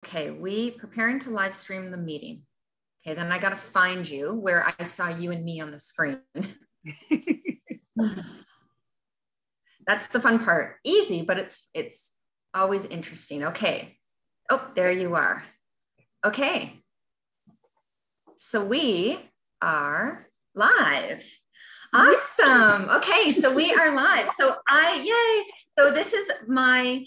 Okay, we preparing to live stream the meeting. Okay, then I got to find you where I saw you and me on the screen. That's the fun part. Easy, but it's always interesting. Okay. Oh, there you are. Okay. So we are live. Awesome. Okay, so we are live. So yay. So this is my,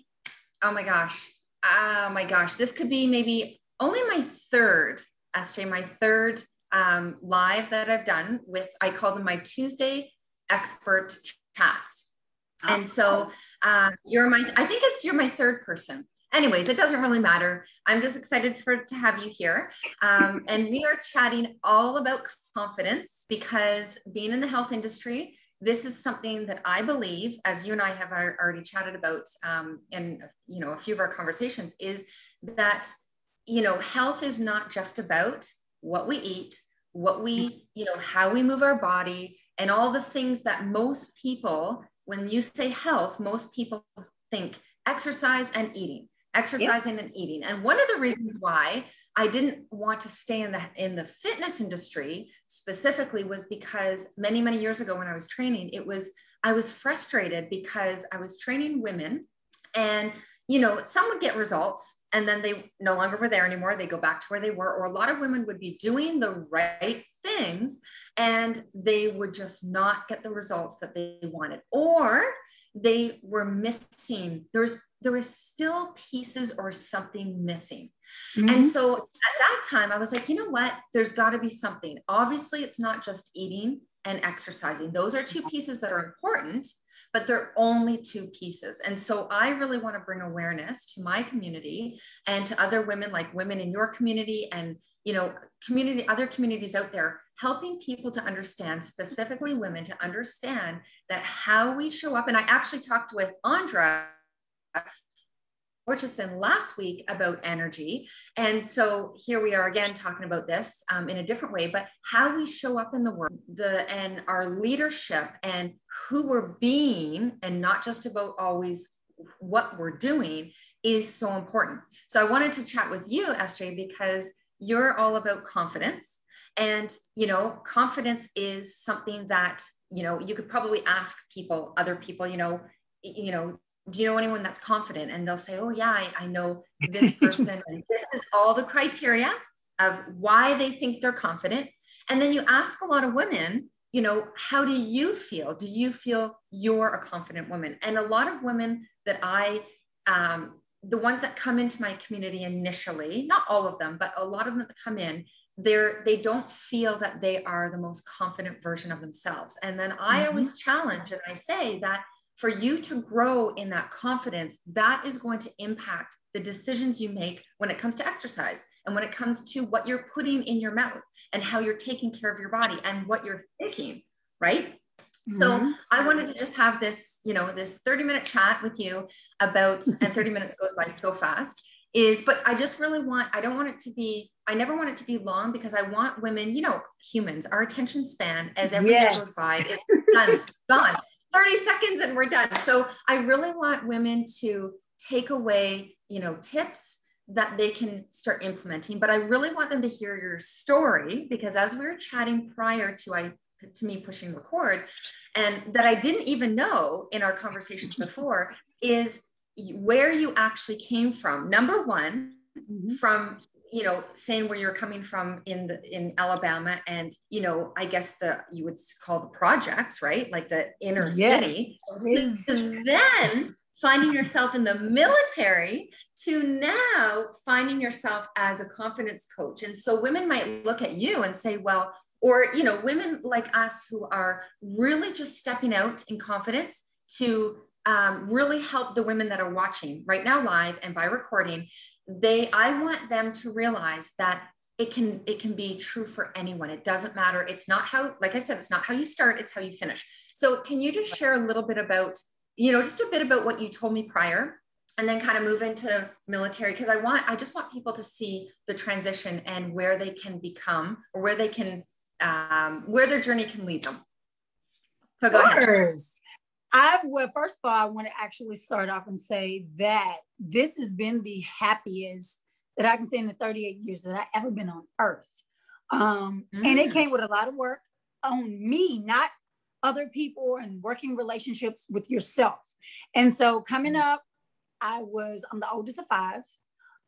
oh my gosh, this could be maybe only my third, SJ, my third live that I've done with, I call them my Tuesday expert chats. And so I think you're my third person. Anyways, it doesn't really matter. I'm just excited to have you here. And we are chatting all about confidence, because being in the health industry, this is something that I believe, as you and I have already chatted about in a few of our conversations, is that health is not just about what we eat, what we, how we move our body, and all the things that most people, when you say health, most people think exercise and eating, exercising and eating. And one of the reasons why I didn't want to stay in the fitness industry specifically was because many, many years ago when I was training, I was frustrated because I was training women, and some would get results and then they no longer were there anymore. They go back to where they were, or a lot of women would be doing the right things and they would just not get the results that they wanted, or they were missing. There was still pieces or something missing. Mm-hmm. And so at that time I was like, you know what, there's got to be something. Obviously it's not just eating and exercising. Those are two pieces that are important, but they're only two pieces. And so I really want to bring awareness to my community and to other women, like women in your community and, other communities out there, helping people to understand, specifically women, to understand that how we show up. And I actually talked with Andra Orchison last week about energy. And so here we are again talking about this in a different way, but how we show up in the world, and our leadership and who we're being, and not just about always what we're doing, is so important. So I wanted to chat with you, SJ, because you're all about confidence. And, confidence is something that, you could probably ask people, other people, do you know anyone that's confident? And they'll say, oh yeah, I know this person. And this is all the criteria of why they think they're confident. And then you ask a lot of women, how do you feel? Do you feel you're a confident woman? And a lot of women that the ones that come into my community initially, not all of them, but a lot of them that come in, they don't feel that they are the most confident version of themselves. And then I always challenge and I say that for you to grow in that confidence, that is going to impact the decisions you make when it comes to exercise, and when it comes to what you're putting in your mouth and how you're taking care of your body and what you're thinking, right? So I wanted to just have this, this 30-minute chat with you about, and 30 minutes goes by so fast, but I just really I never want it to be long, because I want women, humans, our attention span as every day goes by, it's done, gone. 30 seconds and we're done. So I really want women to take away, tips that they can start implementing, but I really want them to hear your story, because as we were chatting prior to me pushing record, and that I didn't even know in our conversations before, is where you actually came from. Number one, from saying where you're coming from in Alabama, and I guess you would call the projects, right? Like the inner city. Then finding yourself in the military, to now finding yourself as a confidence coach. And so women might look at you and say, well, or women like us who are really just stepping out in confidence to really help the women that are watching right now live and by recording. I want them to realize that it can be true for anyone. It doesn't matter. It's not like I said, it's not how you start, it's how you finish. So can you just share a little bit about, just a bit about what you told me prior, and then kind of move into military? Because I just want people to see the transition and where they can become, or where they can, where their journey can lead them. So go ahead. Well, first of all, I want to actually start off and say that this has been the happiest that I can say in the 38 years that I ever been on earth. And it came with a lot of work on me, not other people, and working relationships with yourself. And so coming up, I'm the oldest of 5.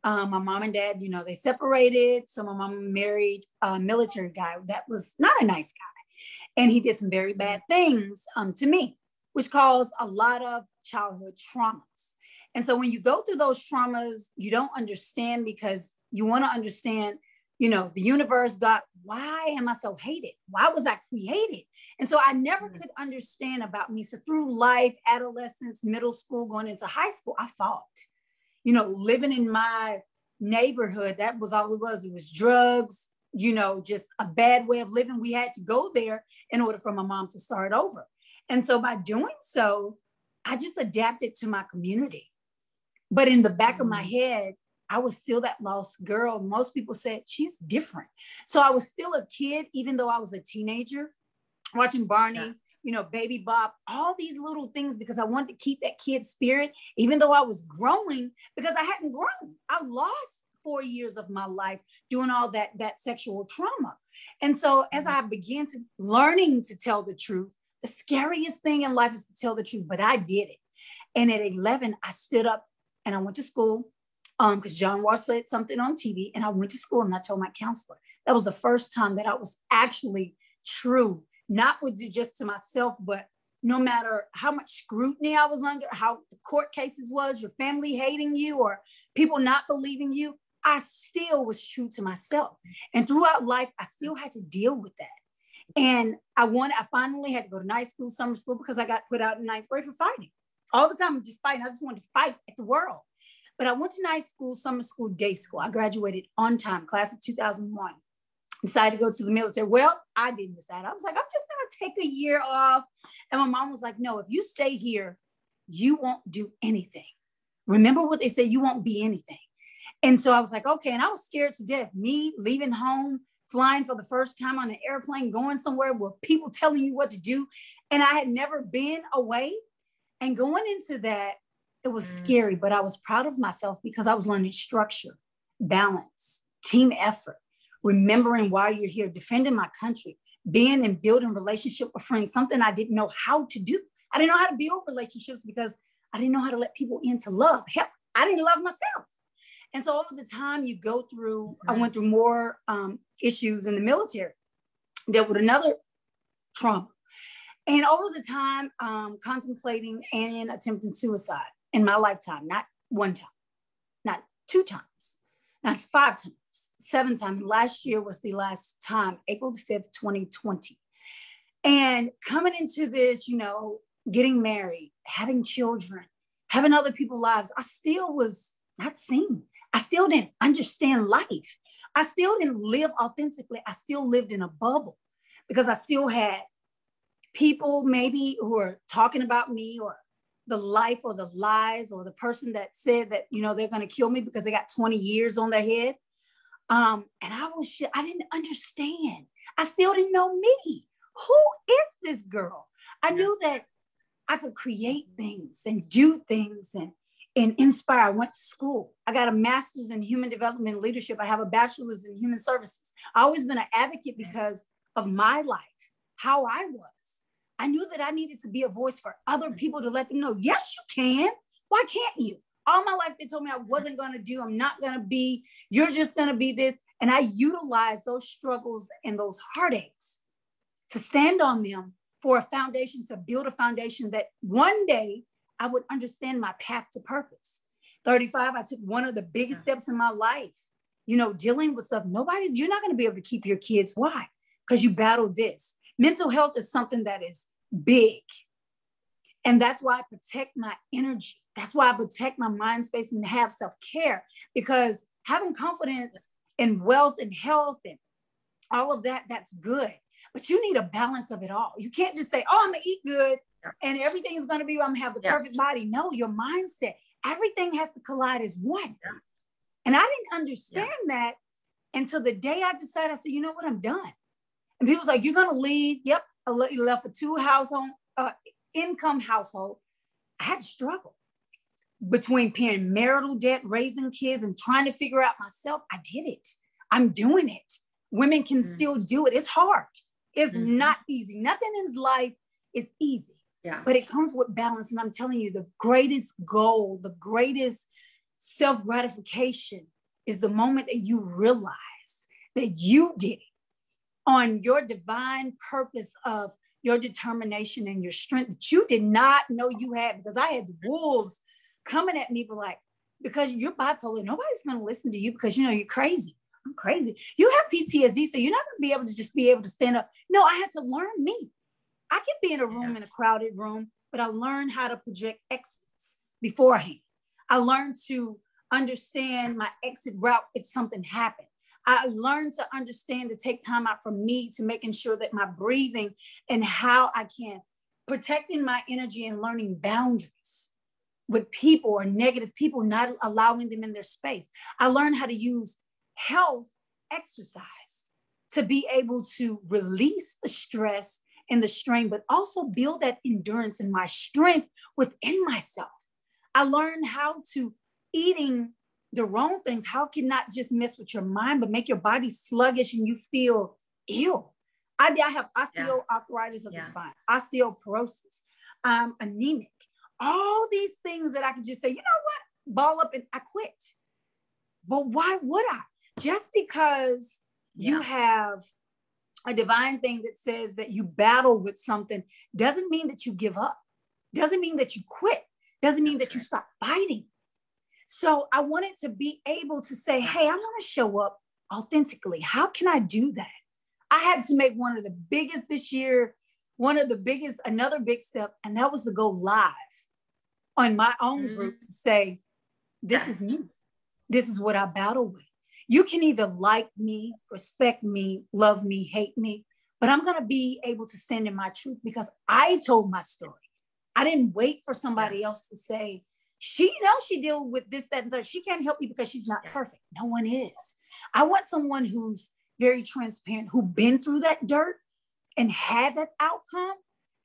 My mom and dad, they separated. So my mom married a military guy that was not a nice guy. And he did some very bad things to me, which caused a lot of childhood traumas. And so when you go through those traumas, you don't understand, because you want to understand, the universe, God, why am I so hated? Why was I created? And so I never could understand about me. So through life, adolescence, middle school, going into high school, I fought. Living in my neighborhood, that was all it was. It was drugs, just a bad way of living. We had to go there in order for my mom to start over. And so by doing so, I just adapted to my community. But in the back of my head, I was still that lost girl. Most people said she's different. So I was still a kid, even though I was a teenager, watching Barney, Baby Bop, all these little things, because I wanted to keep that kid spirit, even though I was growing, because I hadn't grown. I lost 4 years of my life doing all that sexual trauma. And so as I began to learning to tell the truth, the scariest thing in life is to tell the truth, but I did it. And at 11, I stood up and I went to school because John Walsh said something on TV, and I went to school and I told my counselor. That was the first time that I was actually true, not with just to myself, but no matter how much scrutiny I was under, how the court cases was, your family hating you or people not believing you, I still was true to myself. And throughout life, I still had to deal with that. And I finally had to go to night school, summer school, because I got put out in 9th grade for fighting. All the time, just fighting. I just wanted to fight at the world. But I went to night school, summer school, day school. I graduated on time, class of 2001. Decided to go to the military. Well, I didn't decide. I was like, I'm just going to take a year off. And my mom was like, no, if you stay here, you won't do anything. Remember what they say, you won't be anything. And so I was like, okay. And I was scared to death. Me leaving home, flying for the first time on an airplane, going somewhere with people telling you what to do. And I had never been away. And going into that, it was scary, but I was proud of myself because I was learning structure, balance, team effort, remembering why you're here, defending my country, being and building relationship with friends, something I didn't know how to do. I didn't know how to build relationships because I didn't know how to let people into love. Hell, I didn't love myself. And so over the time you go through, I went through more issues in the military, dealt with another trauma. And over the time, contemplating and attempting suicide in my lifetime, not one time, not 2 times, not 5 times, 7 times. Last year was the last time, April the 5th, 2020. And coming into this, getting married, having children, having other people's lives, I still was not seen. I still didn't understand life. I still didn't live authentically. I still lived in a bubble because I still had people maybe who are talking about me or the life or the lies or the person that said that, they're going to kill me because they got 20 years on their head. And I didn't understand. I still didn't know me. Who is this girl? I knew that I could create things and do things and inspire. I went to school. I got a master's in human development and leadership. I have a bachelor's in human services. I've always been an advocate because of my life, how I was. I knew that I needed to be a voice for other people to let them know, yes, you can. Why can't you? All my life, they told me I wasn't going to do, I'm not going to be, you're just going to be this. And I utilized those struggles and those heartaches to stand on them for a foundation, to build a foundation that one day I would understand my path to purpose. 35, I took one of the biggest steps in my life, dealing with stuff. You're not going to be able to keep your kids. Why? Because you battled this. Mental health is something that is big. And that's why I protect my energy. That's why I protect my mind space and have self-care, because having confidence in wealth and health and all of that, that's good. But you need a balance of it all. You can't just say, oh, I'm going to eat good and everything is going to be, I'm going to have the perfect body. No, your mindset, everything has to collide as one. And I didn't understand that until the day I decided, I said, you know what, I'm done. And people was like, you're going to leave. Yep. I left a 2 income household. I had to struggle. between paying marital debt, raising kids, and trying to figure out myself. I did it. I'm doing it. Women can still do it. It's hard. It's not easy. Nothing in life is easy. Yeah. But it comes with balance. And I'm telling you, the greatest goal, the greatest self-gratification is the moment that you realize that you did it on your divine purpose of your determination and your strength that you did not know you had, because I had wolves coming at me, but like, because you're bipolar, nobody's going to listen to you because, you know, you're crazy. I'm crazy. You have PTSD, so you're not going to be able to just be able to stand up. No, I had to learn me. I can be in a room, in a crowded room, but I learned how to project exits beforehand. I learned to understand my exit route if something happened. I learned to understand to take time out for me, to making sure that my breathing and how I can protecting my energy and learning boundaries with people or negative people, not allowing them in their space. I learned how to use health exercise to be able to release the stress and the strain, but also build that endurance and my strength within myself. I learned how to eating the wrong things, how can not just mess with your mind, but make your body sluggish and you feel ill. I have osteoarthritis of the spine, osteoporosis, anemic, all these things that I could just say, you know what, ball up and I quit. But why would I? Just because you have a divine thing that says that you battle with something doesn't mean that you give up, doesn't mean that you quit, doesn't mean that you stop fighting. So I wanted to be able to say, hey, I want to show up authentically. How can I do that? I had to make one of the biggest this year, another big step, and that was to go live on my own group to say, this is me. This is what I battle with. You can either like me, respect me, love me, hate me, but I'm going to be able to stand in my truth because I told my story. I didn't wait for somebody else to say, she knows she deals with this, that, and that. She can't help you because she's not perfect. No one is. I want someone who's very transparent, who's been through that dirt and had that outcome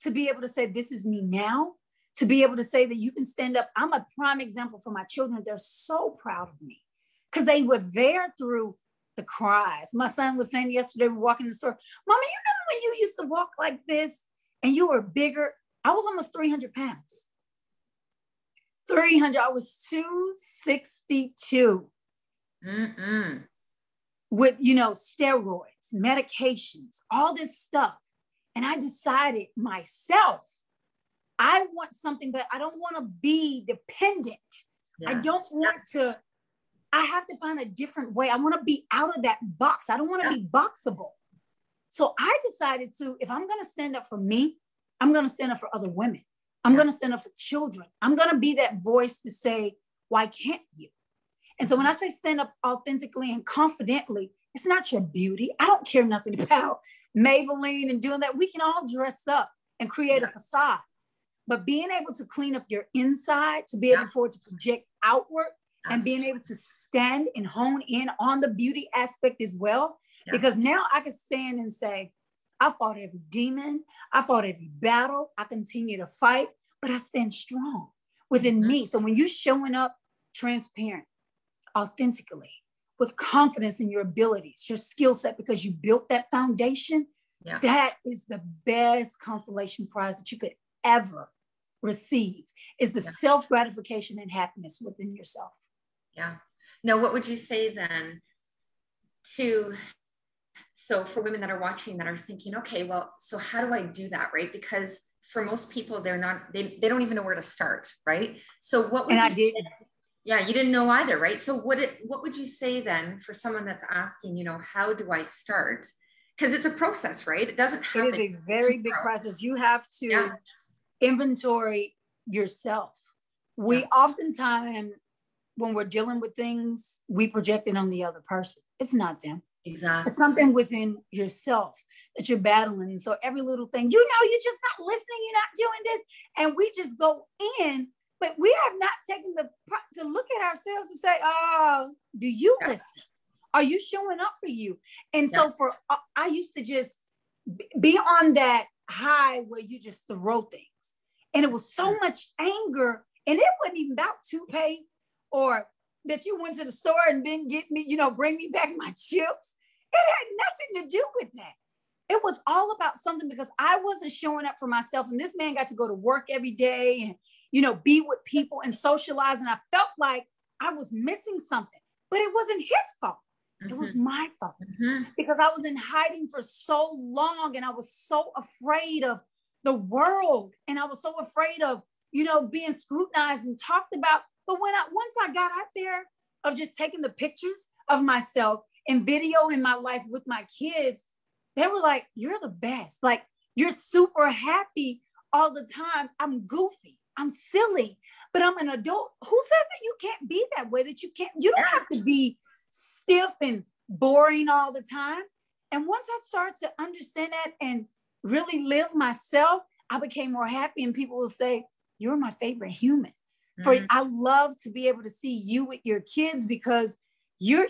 to be able to say, this is me now, to be able to say that you can stand up. I'm a prime example for my children. They're so proud of me because they were there through the cries. My son was saying yesterday, we were walking in the store, Mommy, you remember when you used to walk like this and you were bigger? I was almost 300 pounds. 300, I was 262 with, steroids, medications, all this stuff. And I decided myself, I want something, but I don't want to be dependent. I don't want to, I have to find a different way. I want to be out of that box. I don't want to be boxable. So I decided to, if I'm going to stand up for me, I'm going to stand up for other women. I'm going to stand up for children. I'm going to be that voice to say, why can't you? And so when I say stand up authentically and confidently, it's not your beauty. I don't care nothing about Maybelline and doing that. We can all dress up and create a facade. But being able to clean up your inside, to be able to project outward, and being able to stand and hone in on the beauty aspect as well. Because now I can stand and say, I fought every demon. I fought every battle. I continue to fight, but I stand strong within me. So when you're showing up transparent, authentically, with confidence in your abilities, your skill set, because you built that foundation, that is the best consolation prize that you could ever receive, is the self-gratification and happiness within yourself. Yeah. Now, what would you say then so for women that are watching that are thinking, okay, well, so how do I do that? Right? Because for most people, they don't even know where to start. Right. So what would you didn't know either. Right. So what would you say then for someone that's asking, how do I start? Because it's a process, right? It doesn't happen. It is a very big process. You have to inventory yourself. We oftentimes, when we're dealing with things, we project it on the other person. It's not them. Exactly. It's something within yourself that you're battling. So every little thing, you're just not listening. You're not doing this. And we just go in, but we have not taken to look at ourselves and say, oh, do you listen? Are you showing up for you? And so I used to just be on that high where you just throw things. And it was so much anger And it wasn't even about toothpaste or that you went to the store and then get me, bring me back my chips. It had nothing to do with that. It was all about something because I wasn't showing up for myself. And this man got to go to work every day and, be with people and socialize. And I felt like I was missing something, but it wasn't his fault. It was my fault because I was in hiding for so long and I was so afraid of the world. And I was so afraid of, being scrutinized and talked about. But once I got out there of just taking the pictures of myself and video in my life with my kids, they were like, you're the best. Like, you're super happy all the time. I'm goofy. I'm silly, but I'm an adult. Who says that you can't be that way, that you don't have to be stiff and boring all the time. And once I started to understand that and really live myself, I became more happy. And people will say, you're my favorite human. For I love to be able to see you with your kids because you're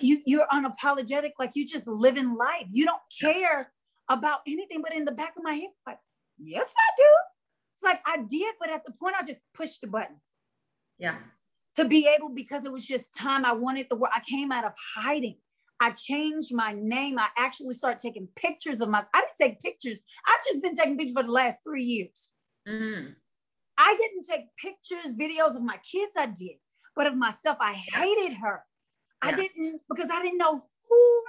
unapologetic. Like you just living life. You don't care about anything, but in the back of my head, like, yes, I do. It's like I did, but at the point I just pushed the buttons. Yeah. To be able, because it was just time. I wanted the work. I came out of hiding. I changed my name. I actually started taking pictures of I didn't take pictures. I've just been taking pictures for the last 3 years. I didn't take pictures, videos of my kids. I did, but of myself, I hated her. I didn't, because I didn't know who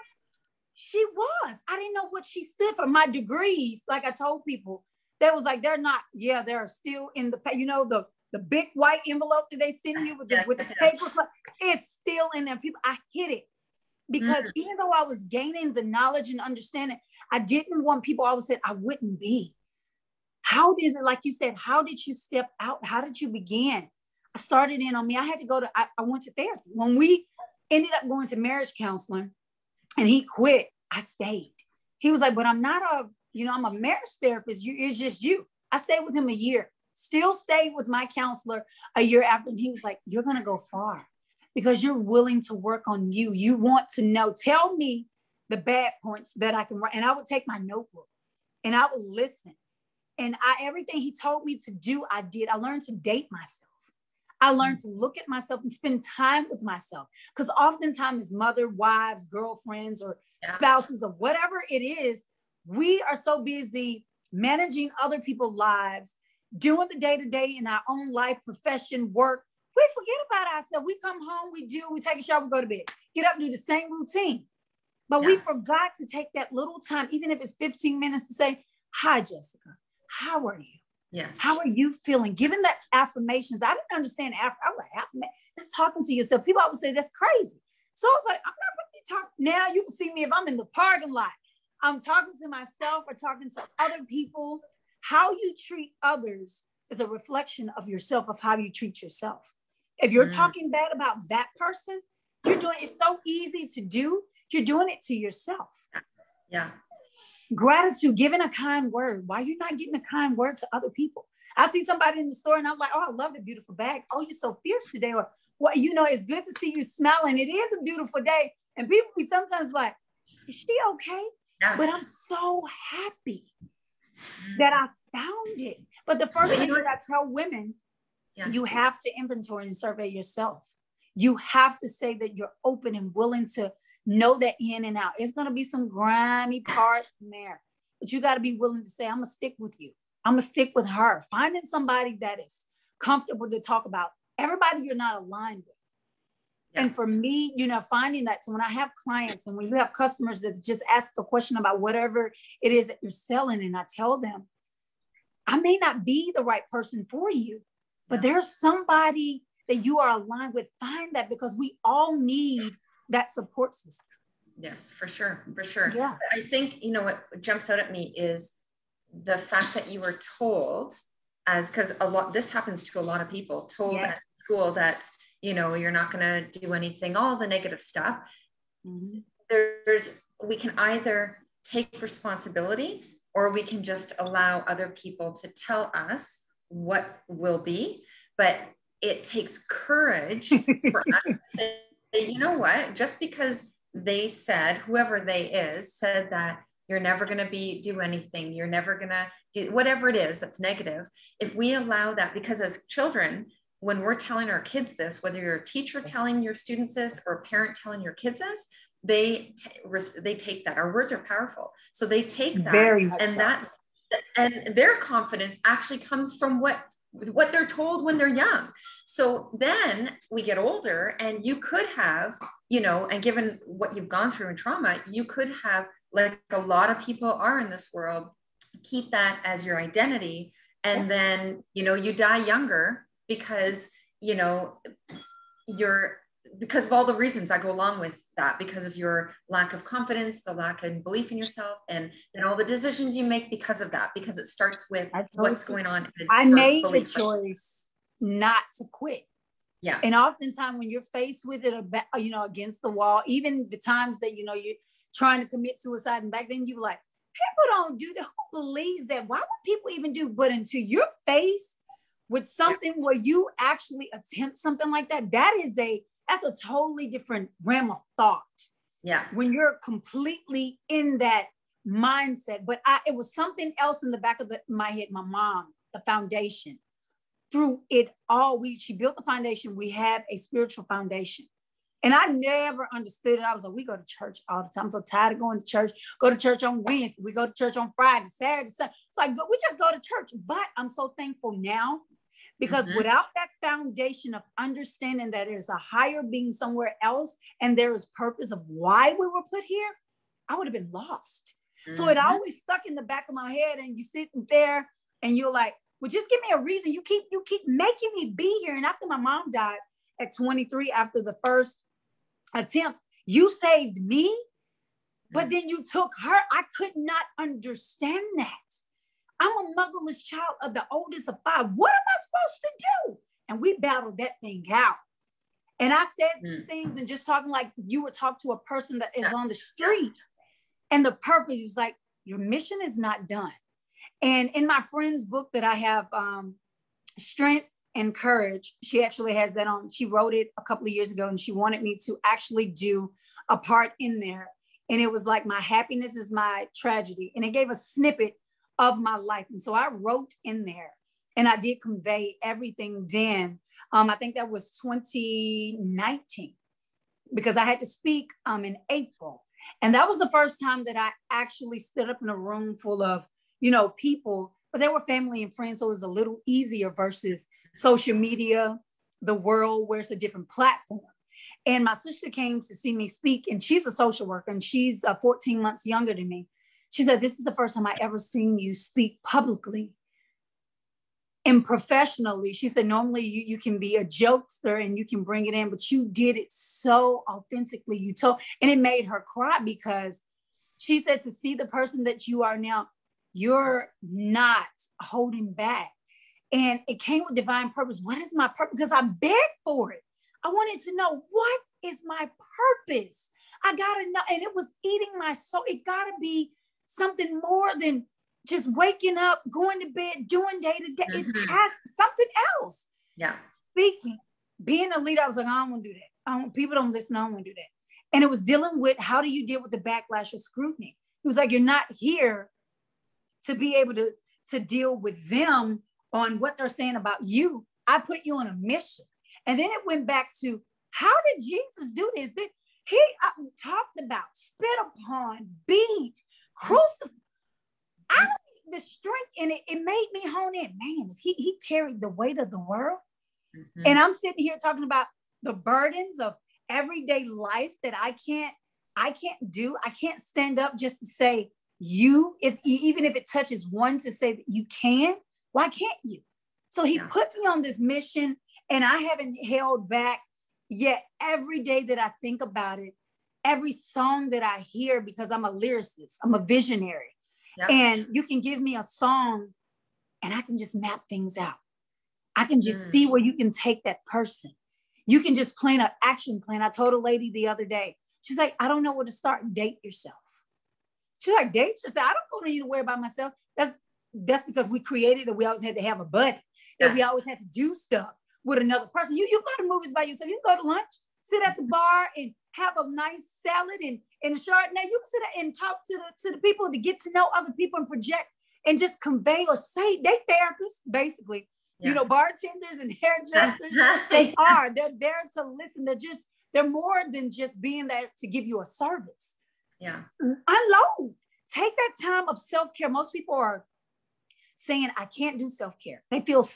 she was. I didn't know what she stood for. My degrees, like I told people, that was like, they're still in the big white envelope that they send you with the paper. It's still in there. People, I hid it because even though I was gaining the knowledge and understanding, I didn't want people always said I wouldn't be. How is it, like you said, how did you step out? How did you begin? I started in on me. I had to I went to therapy. When we ended up going to marriage counseling and he quit, I stayed. He was like, but I'm not I'm a marriage therapist. It's just you. I stayed with him a year, still stayed with my counselor a year after. And he was like, you're going to go far because you're willing to work on you. You want to know, tell me the bad points that I can write. And I would take my notebook and I would listen. And everything he told me to do, I did. I learned to date myself. I learned to look at myself and spend time with myself. Because oftentimes mother, wives, girlfriends, or spouses, or whatever it is, we are so busy managing other people's lives, doing the day-to-day in our own life, profession, work. We forget about ourselves. We come home, we take a shower, we go to bed, get up, do the same routine. But we forgot to take that little time, even if it's 15 minutes, to say, hi, Jessica. How are you? Yes. How are you feeling? Given that affirmations, I didn't understand I was like, affirmation, just talking to yourself. People always say that's crazy. So I was like, I'm not going to be talking. Now you can see me if I'm in the parking lot. I'm talking to myself or talking to other people. How you treat others is a reflection of yourself, of how you treat yourself. If you're talking bad about that person, it's so easy to do. You're doing it to yourself. Yeah. Gratitude, giving a kind word. Why are you not giving a kind word to other people? I see somebody in the store and I'm like, oh, I love the beautiful bag. Oh, you're so fierce today. Or, well, it's good to see you smiling. It is a beautiful day. And people be sometimes like, is she okay? Yeah. But I'm so happy that I found it. But the first thing that I tell women, you have to inventory and survey yourself. You have to say that you're open and willing to know that in and out. It's going to be some grimy parts in there, but you got to be willing to say, I'm going to stick with you. I'm going to stick with her. Finding somebody that is comfortable to talk about. Everybody you're not aligned with. Yeah. And for me, finding that. So when I have clients and when you have customers that just ask a question about whatever it is that you're selling, and I tell them, I may not be the right person for you, but there's somebody that you are aligned with. Find that, because we all need that support system. Yes, for sure. For sure. Yeah. I think, what jumps out at me is the fact that you were told, because this happens to a lot of people, told at school that, you're not going to do anything, all the negative stuff. We can either take responsibility, or we can just allow other people to tell us what will be. But it takes courage for us to say, you know what, just because they said, whoever they said that you're never going to do anything, you're never going to do whatever it is that's negative. If we allow that, because as children, when we're telling our kids this, whether you're a teacher telling your students this or a parent telling your kids this, they take that. Our words are powerful. So they take that, very much and so. and their confidence actually comes from what they're told when they're young. So then we get older, and you could have, and given what you've gone through in trauma, you could have, like a lot of people are in this world, keep that as your identity. And then, you die younger because, because of all the reasons that go along with that, because of your lack of confidence, the lack of belief in yourself, and all the decisions you make because of that, because it starts with what's going on. I made the choice not to quit. Yeah. And oftentimes when you're faced with it, against the wall, even the times that, you're trying to commit suicide, and back then you were like, people don't do that. Who believes that? Why would people even do? But until you're faced with something where you actually attempt something like that, that's a totally different realm of thought. Yeah. When you're completely in that mindset. But it was something else in the back of my head. My mom, the foundation, through it all, she built the foundation. We have a spiritual foundation. And I never understood it. I was like, we go to church all the time. I'm so tired of going to church. Go to church on Wednesday. We go to church on Friday, Saturday, Sunday. It's like, we just go to church. But I'm so thankful now, because without that foundation of understanding that there's a higher being somewhere else, and there is purpose of why we were put here, I would have been lost. So it always stuck in the back of my head, and you sitting there and you're like, well, just give me a reason. You keep making me be here. And after my mom died at 23, after the first attempt, you saved me, but then you took her. I could not understand that. I'm a motherless child of the oldest of 5. What am I supposed to do? And we battled that thing out. And I said some things, and just talking like you would talk to a person that is on the street. And the purpose was like, your mission is not done. And in my friend's book that I have, Strength and Courage, she actually has that on. She wrote it a couple of years ago, and she wanted me to actually do a part in there. And it was like, my happiness is my tragedy. And it gave a snippet of my life. And so I wrote in there, and I did convey everything then. I think that was 2019, because I had to speak in April. And that was the first time that I actually stood up in a room full of, people, but they were family and friends. So it was a little easier versus social media, the world, where it's a different platform. And my sister came to see me speak, and she's a social worker, and she's 14 months younger than me. She said, this is the first time I ever seen you speak publicly and professionally. She said, normally you can be a jokester and you can bring it in, but you did it so authentically. And it made her cry, because she said, to see the person that you are now, you're not holding back. And it came with divine purpose. What is my purpose? Because I begged for it. I wanted to know, what is my purpose? I gotta know. And it was eating my soul. It gotta be something more than just waking up, going to bed, doing day to day. It has something else. Yeah. Speaking, being a leader, I was like, I don't want to do that. People don't listen. I don't want to do that. And it was dealing with, how do you deal with the backlash of scrutiny? It was like, you're not here to be able to deal with them on what they're saying about you. I put you on a mission. And then it went back to, how did Jesus do this? He talked about, spit upon, beat, crucified. The strength in it, it made me hone in. Man, if he carried the weight of the world. And I'm sitting here talking about the burdens of everyday life that I can't do. I can't stand up just to say, even if it touches one, to say that you can. Why can't you? So he put me on this mission, and I haven't held back yet. Every day that I think about it, every song that I hear, because I'm a lyricist, I'm a visionary. Yep. And you can give me a song and I can just map things out. I can just see where you can take that person. You can just plan an action plan. I told a lady the other day, she's like, I don't know where to start. Date yourself. She's like, date yourself? I don't go anywhere by myself. That's because we created that we always had to have a buddy, that we always had to do stuff with another person. You go to movies by yourself. You can go to lunch, sit at the bar and have a nice salad and a Chardonnay. You can sit and talk to the people, to get to know other people and project and just convey or say. They therapists, basically. You know, bartenders and hairdressers, they're there to listen. They're more than just being there to give you a service. Yeah. Unload. Take that time of self-care. Most people are saying, I can't do self-care. They feel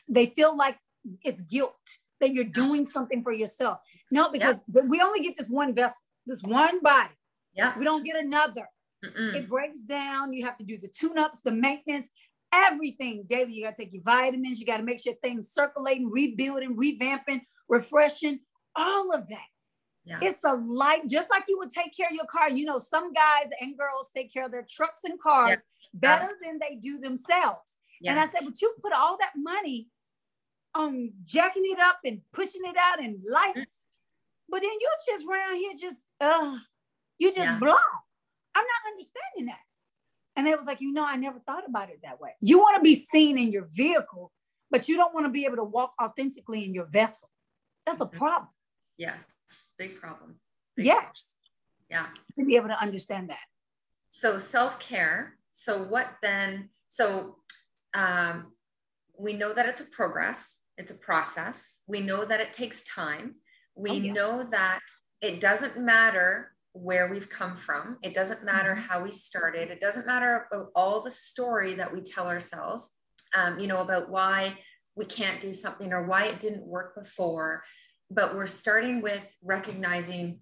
like it's guilt that you're doing something for yourself. No, because we only get this one vessel, this one body. Yeah. We don't get another. It breaks down. You have to do the tune-ups, the maintenance, everything daily. You got to take your vitamins. You got to make sure things circulating, rebuilding, revamping, refreshing, all of that. Yeah. It's a life, just like you would take care of your car. You know, some guys and girls take care of their trucks and cars better than they do themselves. Yes. And I said, but you put all that money on jacking it up and pushing it out and lights, but then you just around here you just blah. I'm not understanding that. And it was like, I never thought about it that way. You want to be seen in your vehicle, but you don't want to be able to walk authentically in your vessel. That's a problem. Yes. Big problem. Yes. Yeah. To be able to understand that. So self-care. So what then? So we know that it's a progress. It's a process. We know that it takes time. We know that it doesn't matter where we've come from. It doesn't matter how we started. It doesn't matter about all the story that we tell ourselves, about why we can't do something or why it didn't work before. But we're starting with recognizing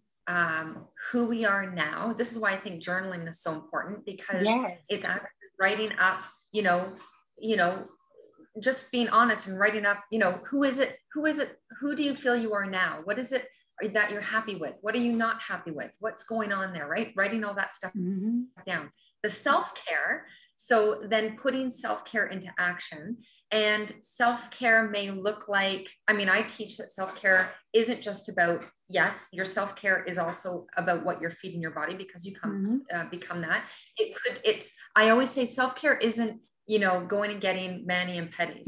who we are now. This is why I think journaling is so important, because it's actually writing up, just being honest and writing up, who is it? Who do you feel you are now? What is it that you're happy with? What are you not happy with? What's going on there, right? Writing all that stuff down. The self-care. So then putting self-care into action, and self-care may look like, I teach that self-care isn't just about, yes, your self-care is also about what you're feeding your body, because you become that. I always say self-care isn't, going and getting mani and pedis,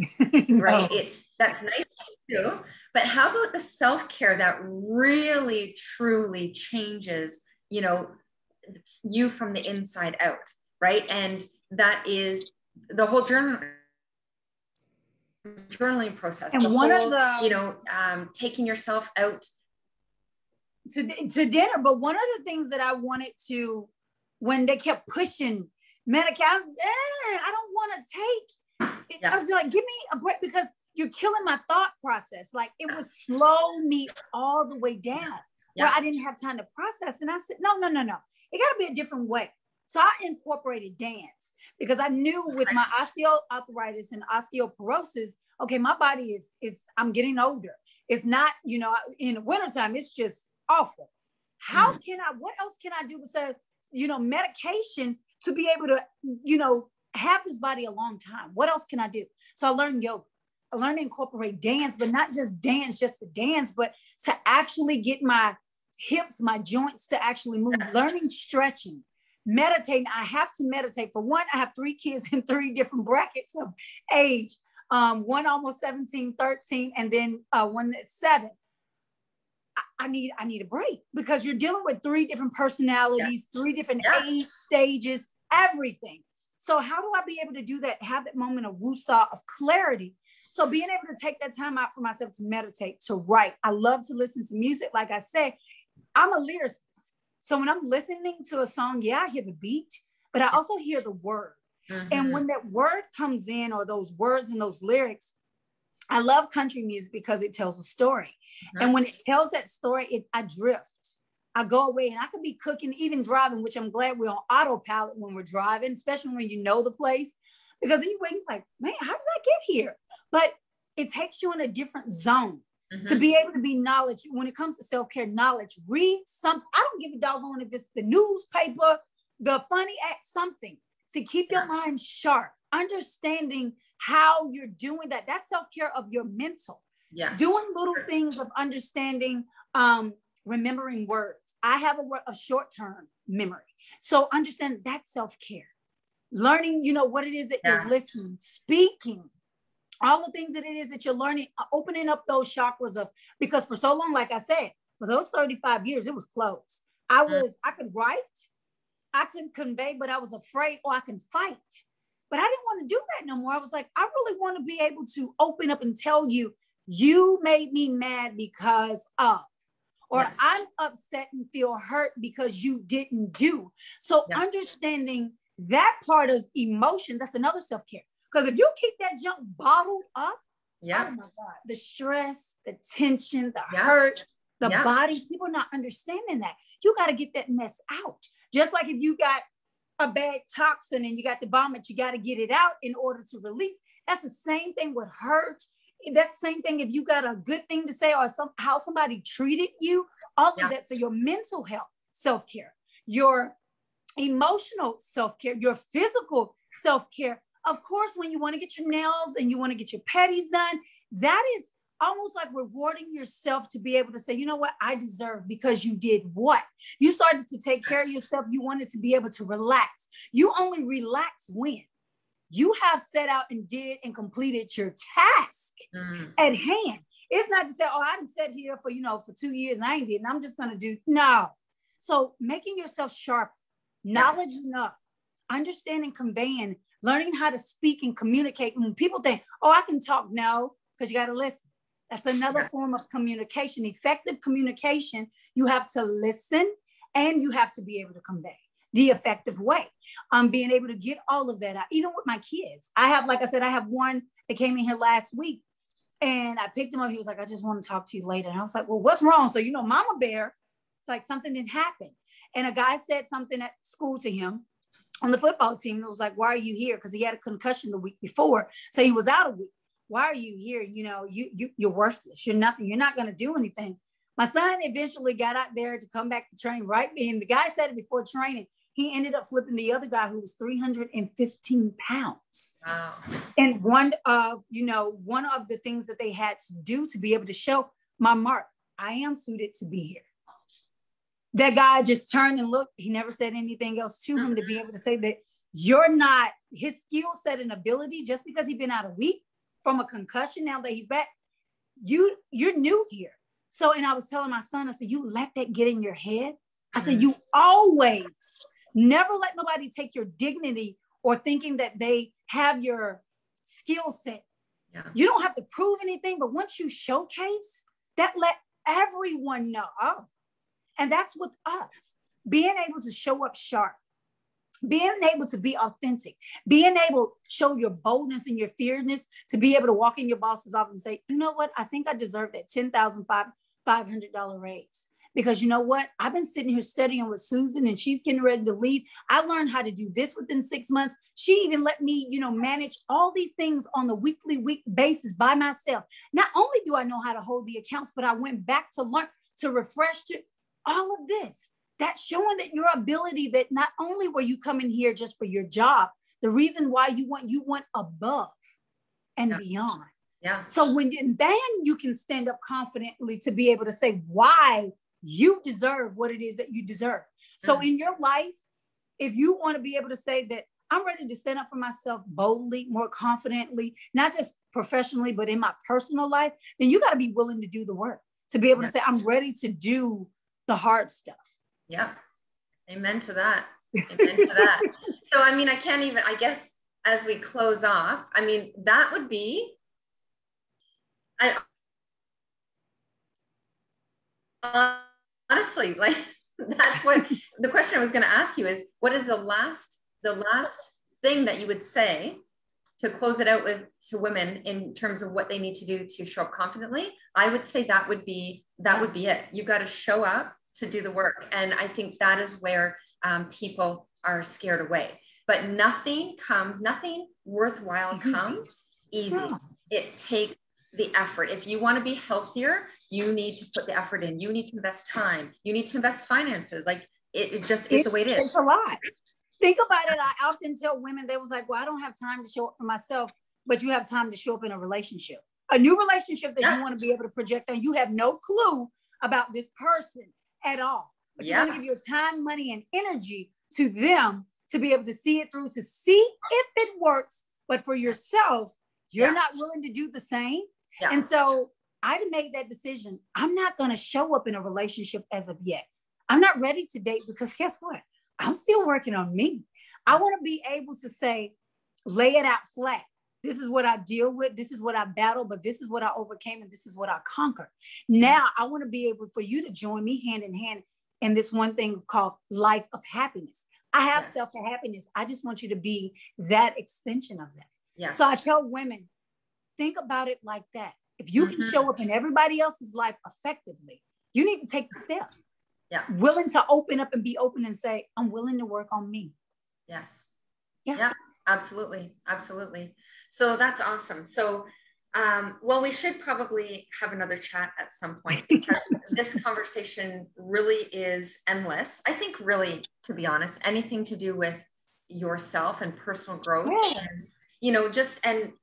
right? That's nice too. But how about the self-care that really, truly changes, you from the inside out, right? And that is the whole journaling process. And one of the, taking yourself out to dinner. But one of the things that I wanted to, when they kept pushing Medicare, I don't want to take it. I was like, give me a break, because you're killing my thought process. Like, it would slow me all the way down where I didn't have time to process. And I said, no. It got to be a different way. So I incorporated dance, because I knew with my osteoarthritis and osteoporosis, okay, my body is I'm getting older. It's not, in the wintertime, it's just awful. What else can I do besides, medication to be able to, have this body a long time? What else can I do? So I learned yoga. I learned to incorporate dance, but not just dance, just to dance, but to actually get my hips, my joints to actually move, learning stretching, meditating. I have to meditate. For one, I have 3 kids in 3 different brackets of age. One almost 17, 13, and then one that's 7. I need a break, because you're dealing with 3 different personalities, 3 different age stages, everything. So how do I be able to do that? Have that moment of woosah, of clarity. So being able to take that time out for myself to meditate, to write. I love to listen to music. Like I said, I'm a lyricist. So when I'm listening to a song, I hear the beat, but I also hear the word. And when that word comes in, or those words and those lyrics, I love country music because it tells a story. And when it tells that story, I drift. I go away, and I could be cooking, even driving, which I'm glad we're on autopilot when we're driving, especially when you know the place. Because anyway, you're like, man, how did I get here? But it takes you in a different zone to be able to be knowledge. When it comes to self-care knowledge, read something. I don't give a doggone if it's the newspaper, the funny act, something to keep your mind sharp, understanding how you're doing that. That's self-care of your mental. Doing little things of understanding, remembering words. I have a short-term memory. So understand that's self-care. Learning, what it is that you're listening, speaking, all the things that it is that you're learning, opening up those chakras because for so long, like I said, for those 35 years, it was closed. I could write, I couldn't convey, but I was afraid, or I can fight. But I didn't want to do that no more. I was like, I really want to be able to open up and tell you, you made me mad because of, or Yes. I'm upset and feel hurt because you didn't do. So Yeah. understanding that part is emotion. That's another self-care. Because if you keep that junk bottled up, yeah. oh my God, the stress, the tension, the Yeah. hurt, the Yeah. body, people are not understanding that. You got to get that mess out. Just like if you got a bad toxin and you got the vomit, you got to get it out in order to release. That's the same thing with hurt. That's the same thing if you got a good thing to say or how somebody treated you, all of that. So your mental health, self-care, your emotional self-care, your physical self-care. Of course, when you want to get your nails and you want to get your pedis done, that is almost like rewarding yourself to be able to say, you know what, I deserve, because you did what? You started to take care of yourself. You wanted to be able to relax. You only relax when you have set out and did and completed your task at hand. It's not to say, oh, I done sat here for, for 2 years and I ain't did, and I'm just going to do, no. So making yourself sharp, knowledge enough, understanding, conveying, learning how to speak and communicate. When people think, oh, I can talk, no, because you got to listen. That's another form of communication. Effective communication, you have to listen and you have to be able to convey the effective way. Being able to get all of that out, even with my kids. I have, like I said, I have one that came in here last week and I picked him up. He was like, I just want to talk to you later. And I was like, well, what's wrong? So, Mama Bear, it's like something didn't happen. And a guy said something at school to him on the football team. It was like, why are you here? Because he had a concussion the week before. So he was out a week. Why are you here? You're worthless. You're nothing. You're not going to do anything. My son eventually got out there to come back to train, right? And the guy said it before training. He ended up flipping the other guy who was 315 pounds. Wow. And one of the things that they had to do to be able to show my mark, I am suited to be here. That guy just turned and looked. He never said anything else to him to be able to say that you're not his skill set and ability, just because he's been out a week from a concussion. Now that he's back, you're new here. So, and I was telling my son, I said, you let that get in your head. I said, you always never let nobody take your dignity or thinking that they have your skill set. Yeah. You don't have to prove anything, but once you showcase that, let everyone know. Oh, and that's with us, being able to show up sharp, being able to be authentic, being able to show your boldness and your fearlessness, to be able to walk in your boss's office and say, you know what? I think I deserve that $10,500 raise. Because you know what? I've been sitting here studying with Susan and she's getting ready to leave. I learned how to do this within 6 months. She even let me, manage all these things on the week basis by myself. Not only do I know how to hold the accounts, but I went back to learn, to refresh all of this. That's showing that your ability, that not only were you coming here just for your job, the reason why you went above and beyond. Yeah. So then you can stand up confidently to be able to say why you deserve what it is that you deserve. So in your life, if you want to be able to say that I'm ready to stand up for myself boldly, more confidently, not just professionally, but in my personal life, then you got to be willing to do the work, to be able to say, I'm ready to do the hard stuff. Yeah. Amen to that. Amen to that. So, I guess as we close off, that would be, honestly, like, that's what the question I was going to ask you is, what is the last thing that you would say to close it out with to women in terms of what they need to do to show up confidently? I would say that would be it. You got to show up to do the work. And I think that is where people are scared away, but nothing worthwhile comes easy. Yeah. It takes the effort. If you want to be healthier, you need to put the effort in. You need to invest time. You need to invest finances. Like it just is the way it is. It's a lot. Think about it. I often tell women, they was like, well, I don't have time to show up for myself, but you have time to show up in a relationship, a new relationship that you want to be able to project on. You have no clue about this person at all, but you're going to give your time, money, and energy to them to be able to see it through, to see if it works. But for yourself, you're not willing to do the same. Yeah. And so I made that decision. I'm not going to show up in a relationship as of yet. I'm not ready to date because guess what? I'm still working on me. I want to be able to say, lay it out flat. This is what I deal with. This is what I battle, but this is what I overcame, and this is what I conquered. Now I want to be able for you to join me hand in hand in this one thing called life of happiness. I have self happiness. I just want you to be that extension of that. Yes. So I tell women, think about it like that. If you can show up in everybody else's life effectively, you need to take the step. Yeah. Willing to open up and be open and say, I'm willing to work on me. Yes. Yeah. Yeah, absolutely. Absolutely. So that's awesome. So, well, we should probably have another chat at some point because this conversation really is endless. I think really, to be honest, anything to do with yourself and personal growth, Yes. and,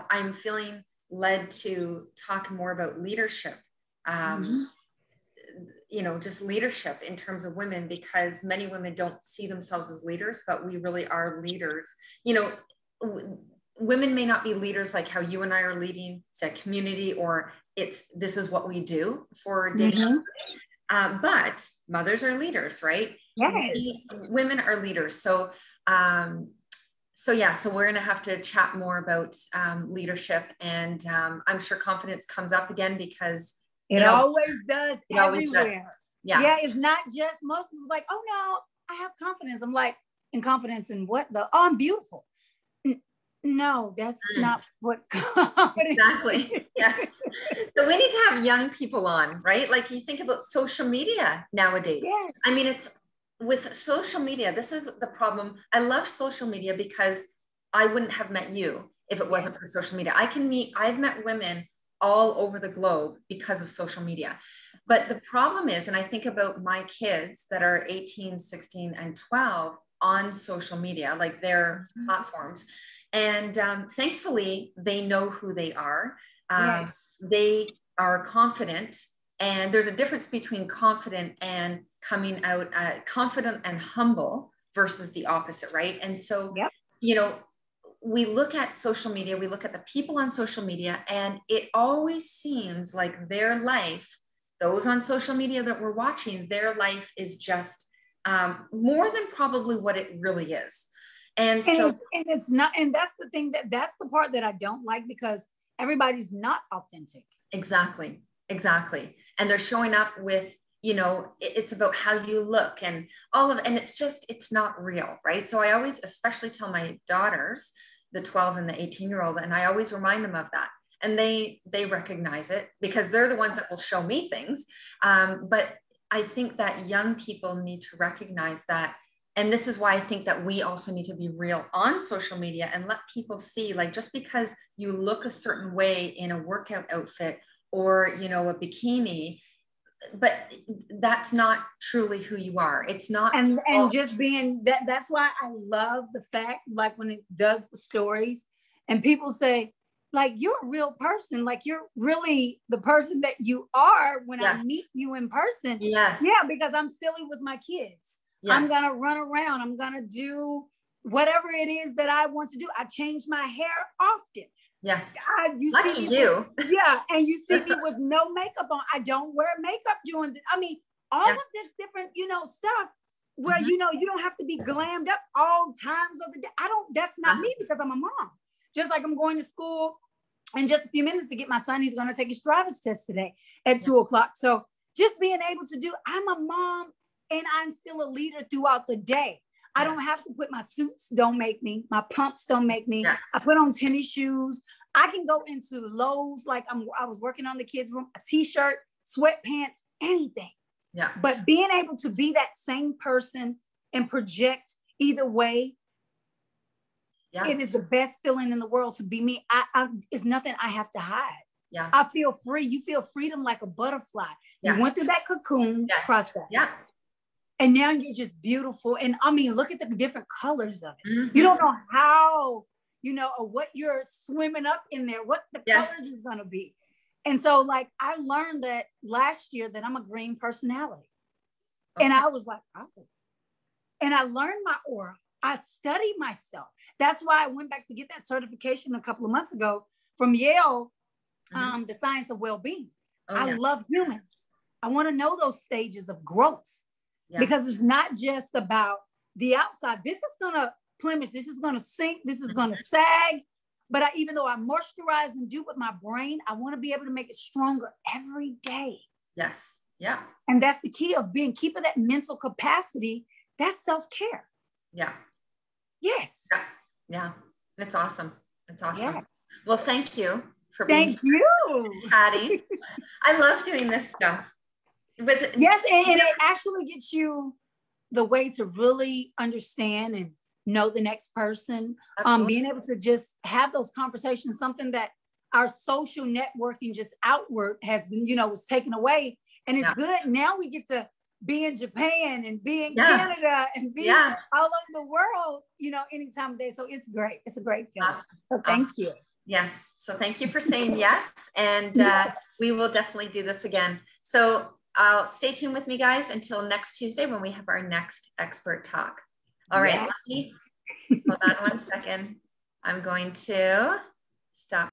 I'm feeling led to talk more about leadership, just leadership in terms of women, because many women don't see themselves as leaders, but we really are leaders. Women may not be leaders like how you and I are leading, say, a community, or this is what we do for dating. But mothers are leaders, right? Yes. Women are leaders. So we're going to have to chat more about leadership, and I'm sure confidence comes up again because it always does. It everywhere. Always does. Yeah. It's not just most people like, oh no, I have confidence. I'm like, in confidence in what? I'm beautiful. No, that's not what confidence exactly is. Yes. So we need to have young people on, right? Like you think about social media nowadays. Yes. I mean, it's with social media, this is the problem. I love social media because I wouldn't have met you if it wasn't for social media. I've met women all over the globe because of social media. But the problem is, and I think about my kids that are 18, 16, and 12 on social media, like their platforms. And thankfully, they know who they are. They are confident. And there's a difference between confident and coming out, confident and humble versus the opposite, right? And so, we look at social media, we look at the people on social media, and it always seems like their life, those on social media that we're watching, their life is just more than probably what it really is. And it's not, and that's the thing that's the part that I don't like, because everybody's not authentic. Exactly. And they're showing up with, it's about how you look and and it's not real, right? So I always, especially tell my daughters, the 12 and the 18-year-old, and I always remind them of that. And they recognize it because they're the ones that will show me things. But I think that young people need to recognize that. And this is why I think that we also need to be real on social media and let people see, like, just because you look a certain way in a workout outfit or, a bikini, but that's not truly who you are. It's not. And just being that's why I love the fact, like when it does the stories and people say, like, you're a real person, like you're really the person that you are when I meet you in person. Yes. Yeah, because I'm silly with my kids. Yes. I'm going to run around. I'm going to do whatever it is that I want to do. I change my hair often. Yes. And you see me with no makeup on. I don't wear makeup during all of this different, stuff where, you don't have to be glammed up all times of the day. That's not me, because I'm a mom. Just like I'm going to school in just a few minutes to get my son. He's going to take his driver's test today at 2:00. So just being able to do, I'm a mom and I'm still a leader throughout the day. I don't have to put my suits, don't make me. My pumps don't make me. Yes. I put on tennis shoes. I can go into Lowe's like I was working on the kids' room, a t-shirt, sweatpants, anything. Yeah. But being able to be that same person and project either way, it is the best feeling in the world to be me. It's nothing I have to hide. Yeah. I feel free. You feel freedom like a butterfly. You went through that cocoon process. Yeah. And now you're just beautiful. And look at the different colors of it. Mm-hmm. You don't know how, or what you're swimming up in there, what the colors is going to be. And so like, I learned that last year that I'm a green personality. Okay. And I was like, oh. And I learned my aura. I studied myself. That's why I went back to get that certification a couple of months ago from Yale, the science of well-being. I love humans. I want to know those stages of growth. Yeah. Because it's not just about the outside. This is going to plemish. This is going to sink. This is going to sag. But even though I moisturize and do with my brain, I want to be able to make it stronger every day. Yes. Yeah. And that's the key of keeping that mental capacity. That's self-care. Yeah. Yes. Yeah. Yeah. It's awesome. It's awesome. Yeah. Well, thank you for being you, Patty. I love doing this stuff. Yes, and it actually gets you the way to really understand and know the next person. Being able to just have those conversations, something that our social networking just outward has been, was taken away. And it's good. Now we get to be in Japan and be in Canada and be all over the world, any time of day. So it's great. It's a great feeling. Awesome. So thank you. Yes. So thank you for saying yes. And we will definitely do this again. So I'll stay tuned with me, guys, until next Tuesday when we have our next expert talk. All right. Let me hold on one second. I'm going to stop.